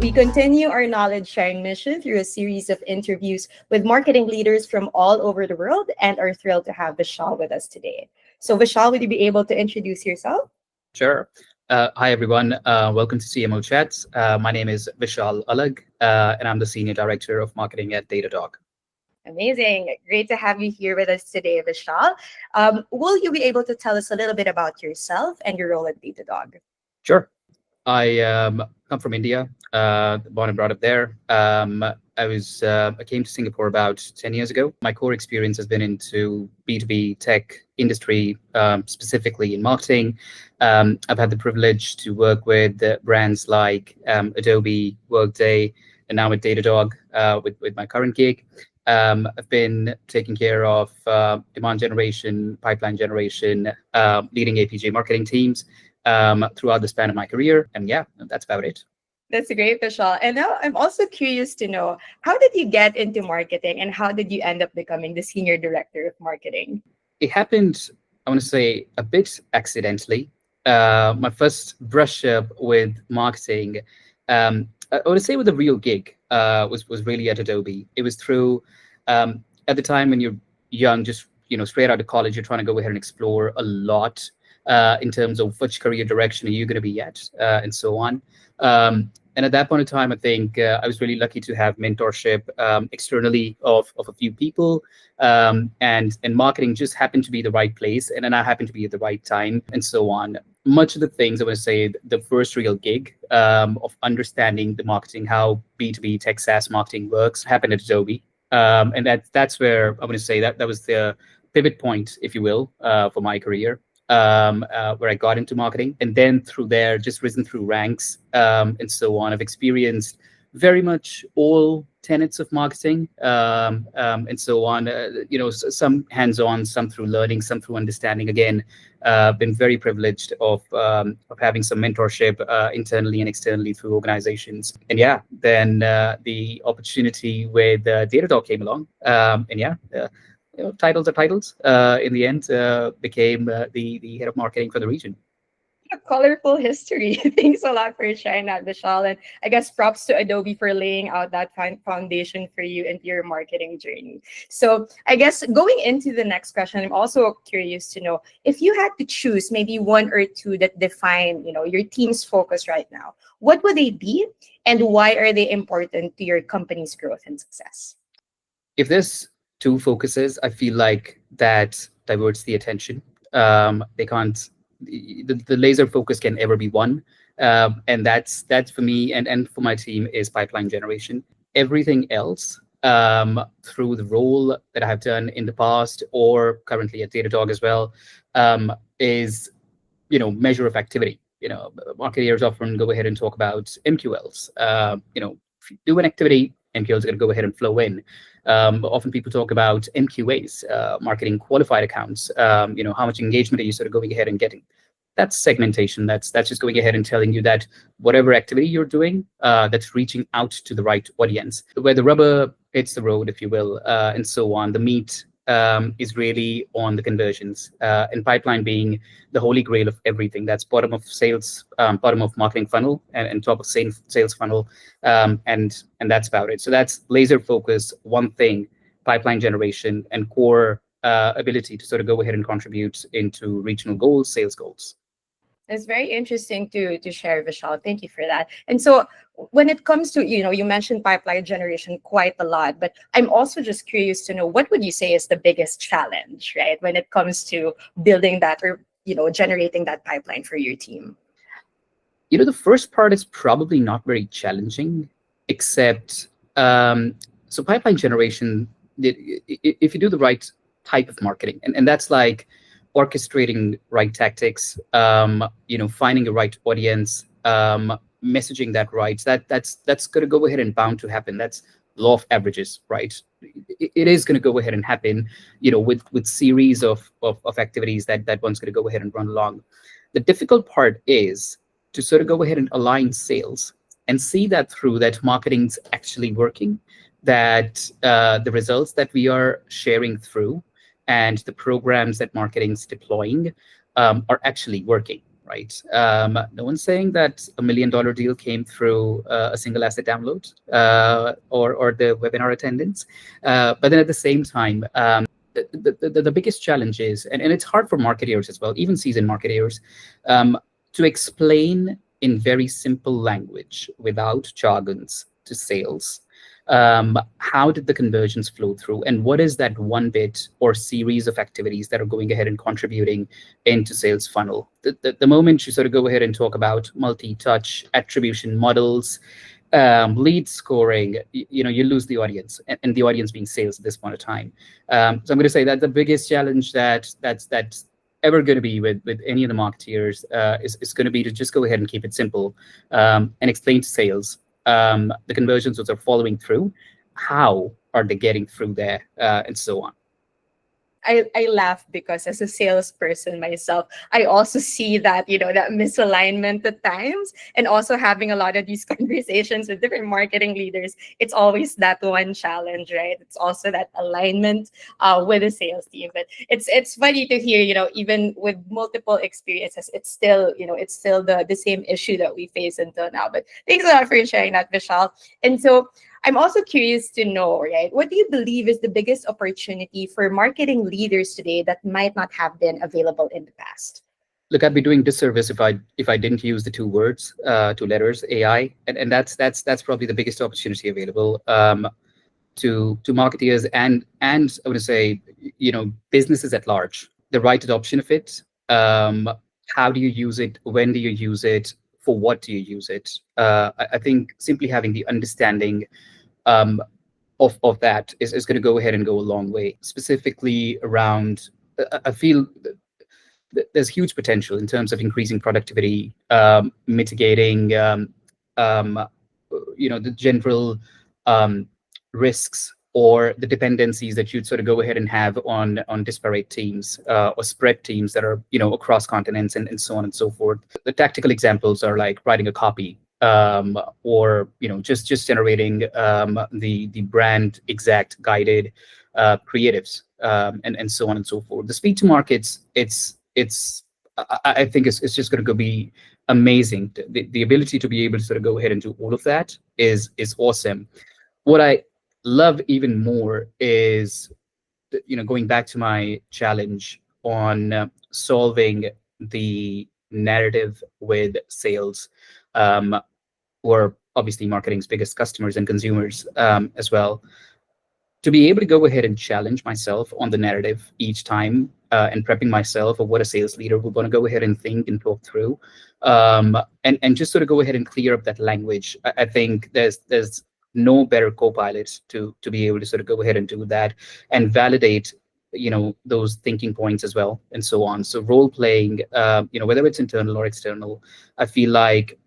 We continue our knowledge sharing mission through a series of interviews with marketing leaders from all over the world and are thrilled to have Vishal with us today. So, Vishal, would you be able to introduce yourself? Sure. Hi, everyone. Welcome to CMO Chats. My name is Vishal Alagh, and I'm the Senior Director of Marketing at Datadog. Amazing. Great to have you here with us today, Vishal. Will you be able to tell us a little bit about yourself and your role at Datadog? Sure. I come from India, born and brought up there. I came to Singapore about 10 years ago. My core experience has been into B2B tech industry, specifically in marketing. I've had the privilege to work with brands like Adobe, Workday, and now at Datadog with my current gig. I've been taking care of demand generation, pipeline generation, leading APJ marketing teams throughout the span of my career. And yeah, that's about it. That's great, Vishal. And now I'm also curious to know, how did you get into marketing and how did you end up becoming the Senior Director of Marketing? It happened, I want to say, a bit accidentally. My first brush up with marketing, I want to say with a real gig, was really at Adobe. It was through, at the time when you're young, just straight out of college, you're trying to go ahead and explore a lot in terms of which career direction are you going to be at, and so on. And at that point in time, I think I was really lucky to have mentorship externally of a few people, and marketing just happened to be the right place, and then I happened to be at the right time, and so on. Much of the things I want to say, the first real gig of understanding the marketing, how B2B tech SaaS marketing works, happened at Adobe, and that's where I want to say that was the pivot point, if you will, for my career. Where I got into marketing, and then through there, just risen through ranks, and so on. I've experienced very much all tenets of marketing, and so on. Some hands-on, some through learning, some through understanding. Again, been very privileged of having some mentorship internally and externally through organizations. And yeah, then the opportunity with Datadog came along, and yeah. Titles are titles. In the end, became the head of marketing for the region. A colorful history. Thanks a lot for sharing that, Vishal. And I guess props to Adobe for laying out that foundation for you into your marketing journey. So I guess going into the next question, I'm also curious to know if you had to choose maybe one or two that define, your team's focus right now, what would they be and why are they important to your company's growth and success? If there's two focuses, I feel like that diverts the attention. They can't. The laser focus can ever be one, and that's for me and for my team is pipeline generation. Everything else, through the role that I have done in the past or currently at Datadog as well, is measure of activity. Marketeers often go ahead and talk about MQLs. If you do an activity, MQLs are going to go ahead and flow in. Often people talk about MQAs, marketing qualified accounts. How much engagement are you sort of going ahead and getting? That's segmentation. That's just going ahead and telling you that whatever activity you're doing, that's reaching out to the right audience. Where the rubber hits the road, if you will, and so on. The meat is really on the conversions, and pipeline being the holy grail of everything. That's bottom of sales, bottom of marketing funnel, and top of sales funnel, and that's about it. So that's laser focus, one thing, pipeline generation, and core ability to sort of go ahead and contribute into regional goals, sales goals. It's very interesting to share, Vishal. Thank you for that. And so when it comes to, you mentioned pipeline generation quite a lot, but I'm also just curious to know, what would you say is the biggest challenge, right, when it comes to building that or, generating that pipeline for your team? The first part is probably not very challenging, except, so pipeline generation, if you do the right type of marketing, and that's like orchestrating right tactics, finding the right audience, messaging that right. That's going to go ahead and bound to happen. That's law of averages, right? It is going to go ahead and happen, with series of activities that one's going to go ahead and run along. The difficult part is to sort of go ahead and align sales and see that through that marketing's actually working, that the results that we are sharing through and the programs that marketing's deploying are actually working, right? No one's saying that $1 million deal came through a single asset download or the webinar attendance. But then at the same time, the biggest challenge is, and it's hard for marketeers as well, even seasoned marketeers, to explain in very simple language without jargons to sales. How did the conversions flow through, and what is that one bit or series of activities that are going ahead and contributing into sales funnel? The moment you sort of go ahead and talk about multi-touch attribution models, lead scoring, you lose the audience, and the audience being sales at this point of time. So I'm going to say that the biggest challenge that's ever going to be with any of the marketeers is going to be to just go ahead and keep it simple, and explain to sales the conversions that are following through, how are they getting through there, and so on. I laugh because as a salesperson myself, I also see that, that misalignment at times, and also having a lot of these conversations with different marketing leaders. It's always that one challenge, right? It's also that alignment with the sales team. But it's funny to hear, even with multiple experiences, it's still the same issue that we face until now. But thanks a lot for sharing that, Vishal. And so I'm also curious to know, right? What do you believe is the biggest opportunity for marketing leaders today that might not have been available in the past? Look, I'd be doing disservice if I didn't use the two letters, AI, and that's probably the biggest opportunity available to marketeers and I would say businesses at large. The right adoption of it. How do you use it? When do you use it? For what do you use it? I think simply having the understanding of that is going to go ahead and go a long way. Specifically around, I feel there's huge potential in terms of increasing productivity, mitigating, the general risks or the dependencies that you'd sort of go ahead and have on disparate teams or spread teams that are across continents and so on and so forth. The tactical examples are like writing a copy, or just generating the brand exact guided creatives, and so on and so forth. The speed to markets, I think it's just going to be amazing. The ability to be able to sort of go ahead and do all of that is awesome. What I love even more is going back to my challenge on solving the narrative with sales, or obviously marketing's biggest customers and consumers, as well. To be able to go ahead and challenge myself on the narrative each time, and prepping myself of what a sales leader would want to go ahead and think and talk through, and just sort of go ahead and clear up that language. I think there's no better co-pilot to be able to sort of go ahead and do that and validate those thinking points as well, and so on. So role playing, whether it's internal or external, I feel like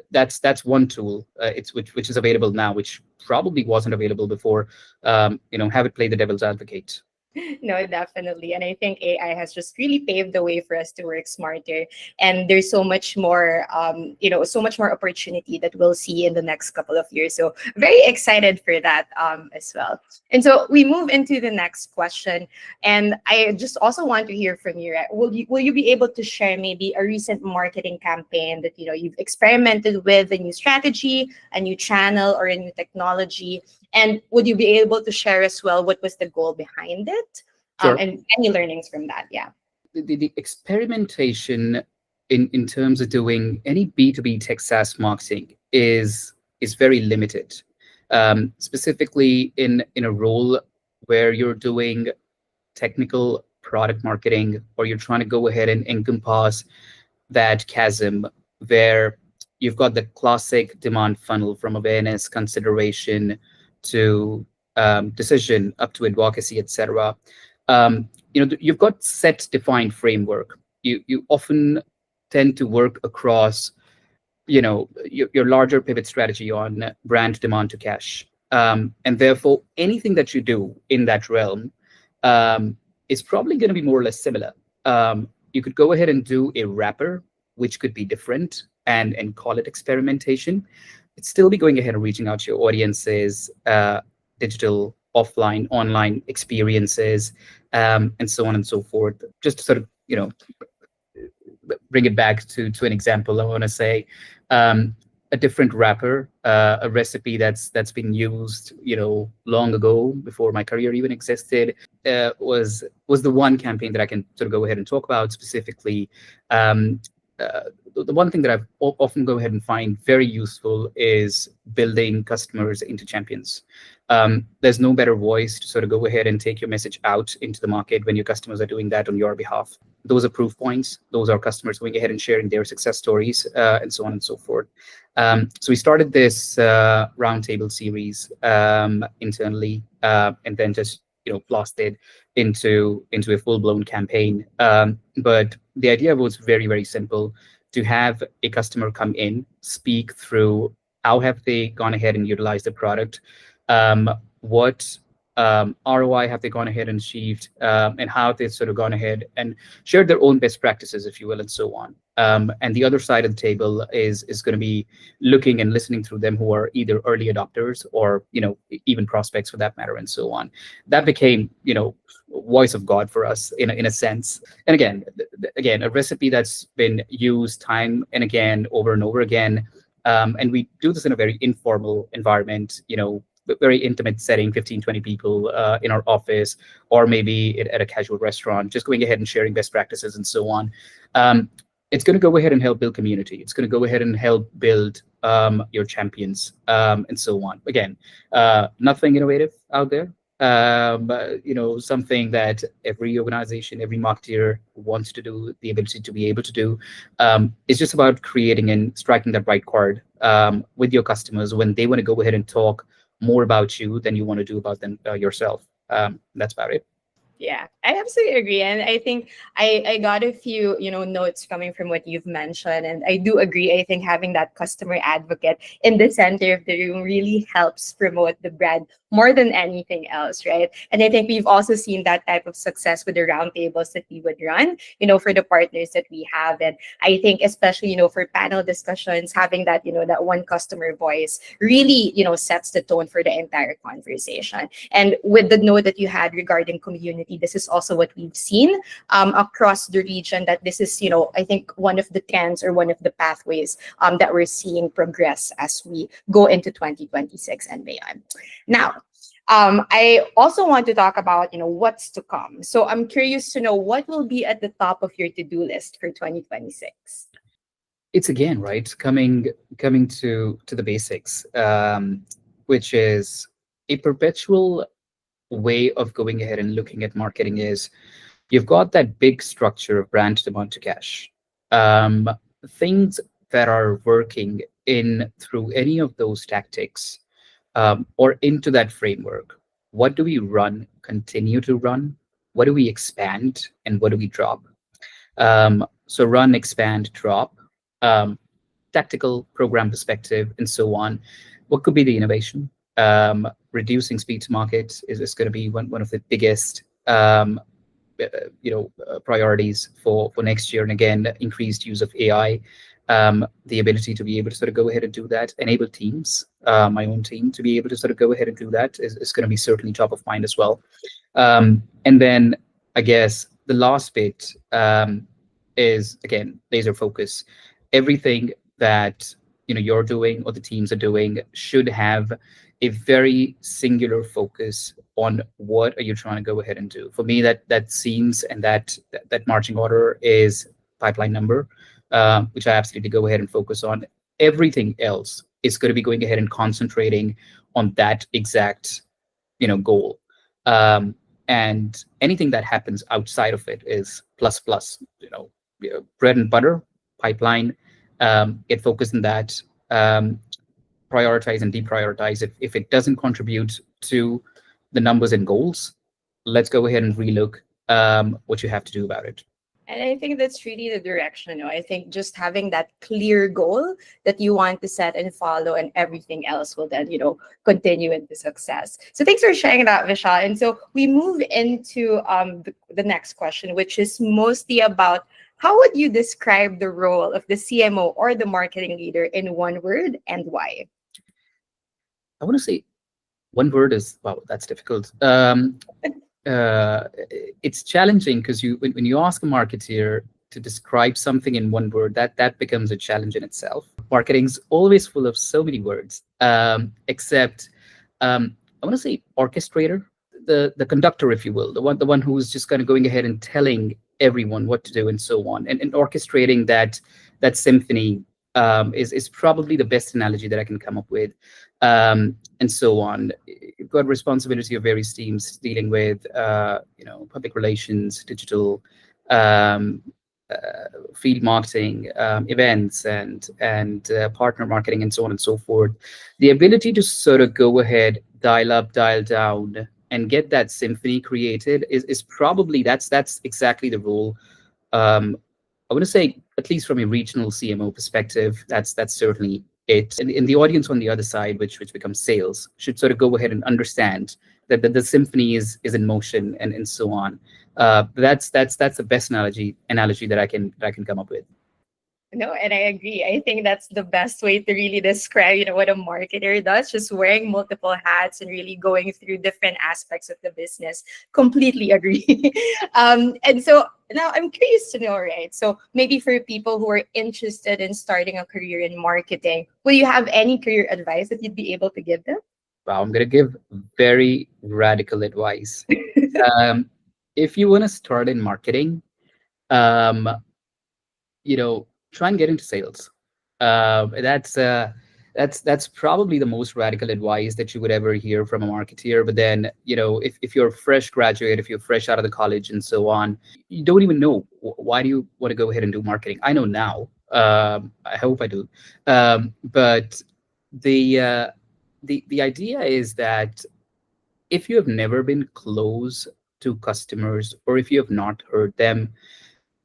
that's one tool, which is available now, which probably wasn't available before. Have it play the devil's advocate. No, definitely. And I think AI has just really paved the way for us to work smarter. And there's so much more, so much more opportunity that we'll see in the next couple of years. So very excited for that as well. And so we move into the next question. And I just also want to hear from you. Right? Will you be able to share maybe a recent marketing campaign that you've experimented with, a new strategy, a new channel, or a new technology? And would you be able to share as well what was the goal behind it, Sure. and any learnings from that? Yeah. The experimentation in terms of doing any B2B tech SaaS marketing is very limited, specifically in a role where you're doing technical product marketing, or you're trying to go ahead and encompass that chasm where you've got the classic demand funnel from awareness, consideration to decision up to advocacy, etc. You've got set defined framework. You often tend to work across your larger pivot strategy on brand demand to cash, and therefore anything that you do in that realm is probably going to be more or less similar. You could go ahead and do a wrapper, which could be different, and call it experimentation. It's still be going ahead and reaching out to your audiences, digital, offline, online experiences, and so on and so forth. Just to sort of you know, bring it back to an example, I want to say um, a different wrapper, a recipe that's been used, long ago before my career even existed, was the one campaign that I can sort of go ahead and talk about specifically. Um, the one thing that I've often go ahead and find very useful is building customers into champions. There's no better voice to sort of go ahead and take your message out into the market when your customers are doing that on your behalf. Those are proof points. Those are customers going ahead and sharing their success stories, and so on and so forth. So we started this roundtable series internally, and then just blasted into a full blown campaign. But the idea was very very simple: to have a customer come in, speak through how have they gone ahead and utilized the product, what ROI have they gone ahead and achieved, and how they've sort of gone ahead and shared their own best practices, if you will, and so on. And the other side of the table is going to be looking and listening through them who are either early adopters or even prospects for that matter, and so on. That became voice of God for us in a sense. And again, a recipe that's been used time and again over and over again. And we do this in a very informal environment, very intimate setting, 15, 20 people in our office, or maybe at a casual restaurant, just going ahead and sharing best practices and so on. It's going to go ahead and help build community. It's going to go ahead and help build your champions, and so on. Again, nothing innovative out there. But something that every organization, every marketer wants to do, the ability to be able to do. It's just about creating and striking that right chord with your customers when they want to go ahead and talk more about you than you want to do about them yourself. That's about it. Yeah, I absolutely agree. And I think I got a few, notes coming from what you've mentioned. And I do agree. I think having that customer advocate in the center of the room really helps promote the brand more than anything else, right? And I think we've also seen that type of success with the roundtables that we would run, for the partners that we have. And I think especially, for panel discussions, having that, that one customer voice really, sets the tone for the entire conversation. And with the note that you had regarding community, this is also what we've seen across the region, that this is, I think one of the trends or one of the pathways that we're seeing progress as we go into 2026 and beyond. Now, I also want to talk about, what's to come. So I'm curious to know what will be at the top of your to-do list for 2026. It's again, right, coming to the basics, which is a perpetual way of going ahead and looking at marketing. Is you've got that big structure of brand demand to cash, um, things that are working in through any of those tactics, or into that framework. What do we run, continue to run? What do we expand, and what do we drop? So run, expand, drop, um, tactical program perspective, and so on. What could be the innovation? Reducing speed to market is going to be one of the biggest priorities for next year. And again, increased use of AI, the ability to be able to sort of go ahead and do that, enable teams, my own team, to be able to sort of go ahead and do that is going to be certainly top of mind as well. And then I guess the last bit is again laser focus. Everything that you're doing or the teams are doing should have a very singular focus on what are you trying to go ahead and do. For me, that seems and that marching order is pipeline number, which I absolutely go ahead and focus on. Everything else is going to be going ahead and concentrating on that exact goal. And anything that happens outside of it is plus plus. Bread and butter pipeline. Get focused on that. Prioritize and deprioritize. If it doesn't contribute to the numbers and goals, let's go ahead and relook what you have to do about it. And I think that's really the direction. I think just having that clear goal that you want to set and follow, and everything else will then, continue into success. So thanks for sharing that, Vishal. And so we move into the next question, which is mostly about how would you describe the role of the CMO or the marketing leader in one word, and why? I want to say one word is, wow, that's difficult. uh, it's challenging because when you ask a marketeer to describe something in one word, that becomes a challenge in itself. Marketing's always full of so many words, except I want to say orchestrator, the conductor, if you will, the one who's just kind of going ahead and telling everyone what to do and so on, and orchestrating that symphony is probably the best analogy that I can come up with, and so on. You've got responsibility of various teams dealing with public relations, digital, um, field marketing, events, and partner marketing, and so on and so forth. The ability to sort of go ahead, dial up, dial down, and get that symphony created is probably that's exactly the role. I want to say, at least from a regional CMO perspective, that's certainly it. And the audience on the other side, which becomes sales, should sort of go ahead and understand that the symphony is in motion, and so on. That's the best analogy that I can come up with. No, and I agree. I think that's the best way to really describe, what a marketer does, just wearing multiple hats and really going through different aspects of the business. Completely agree. And so now I'm curious to know, right? So maybe for people who are interested in starting a career in marketing, will you have any career advice that you'd be able to give them? Wow, I'm gonna give very radical advice. Um, if you want to start in marketing, um, try and get into sales. That's probably the most radical advice that you would ever hear from a marketeer. But then, if you're a fresh graduate, if you're fresh out of the college and so on, you don't even know why do you want to go ahead and do marketing. I know now. I hope I do. But the idea is that if you have never been close to customers, or if you have not heard them,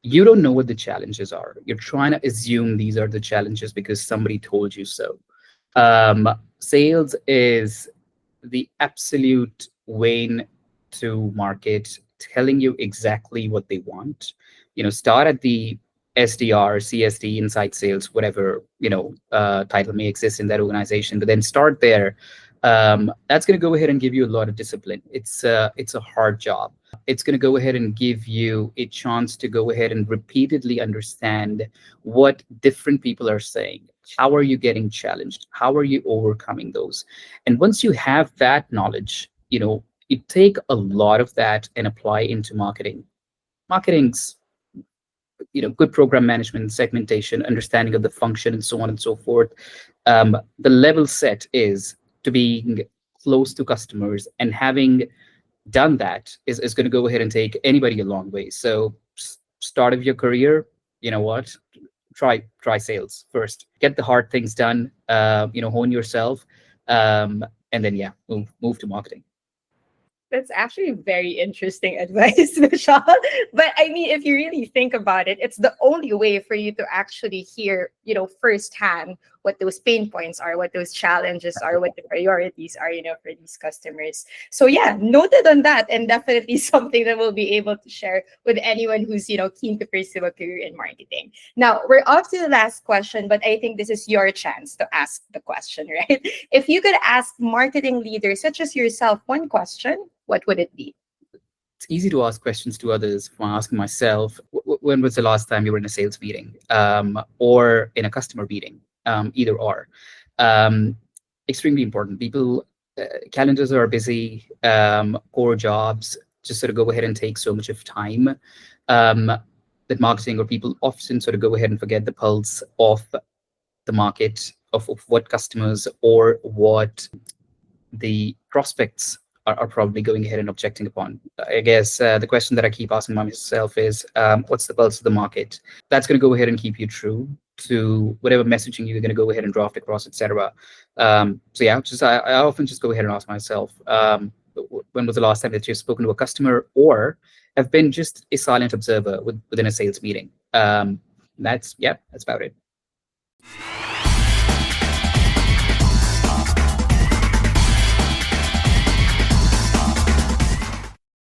you don't know what the challenges are. You're trying to assume these are the challenges because somebody told you so. Sales is the absolute way to market, telling you exactly what they want. Start at the SDR, CSD, inside sales, whatever title may exist in that organization, but then start there. That's going to go ahead and give you a lot of discipline. It's a hard job. It's going to go ahead and give you a chance to go ahead and repeatedly understand what different people are saying. How are you getting challenged? How are you overcoming those? And once you have that knowledge, you take a lot of that and apply into marketing. Marketing's good program management, segmentation, understanding of the function, and so on and so forth. The level set is to being close to customers, and having done that is going to go ahead and take anybody a long way. So start of your career, you know what? Try sales first. Get the hard things done. Hone yourself, and then yeah, move to marketing. That's actually very interesting advice, Vishal. But I mean, if you really think about it, it's the only way for you to actually hear, firsthand what those pain points are, what those challenges are, what the priorities are, for these customers. So yeah, noted on that, and definitely something that we'll be able to share with anyone who's, keen to pursue a career in marketing. Now we're off to the last question, but I think this is your chance to ask the question, right? If you could ask marketing leaders such as yourself one question, what would it be? It's easy to ask questions to others. From asking myself, when was the last time you were in a sales meeting, or in a customer meeting? Either or. Um, Extremely important. People, calendars are busy. Core jobs just sort of go ahead and take so much of time, um, that marketing or people often sort of go ahead and forget the pulse of the market, of what customers or what the prospects are probably going ahead and objecting upon. I guess the question that I keep asking myself is, what's the pulse of the market? That's going to go ahead and keep you true to whatever messaging you're going to go ahead and draft across, etc. So yeah, I often just go ahead and ask myself, when was the last time that you've spoken to a customer, or have been just a silent observer within a sales meeting? That's about it.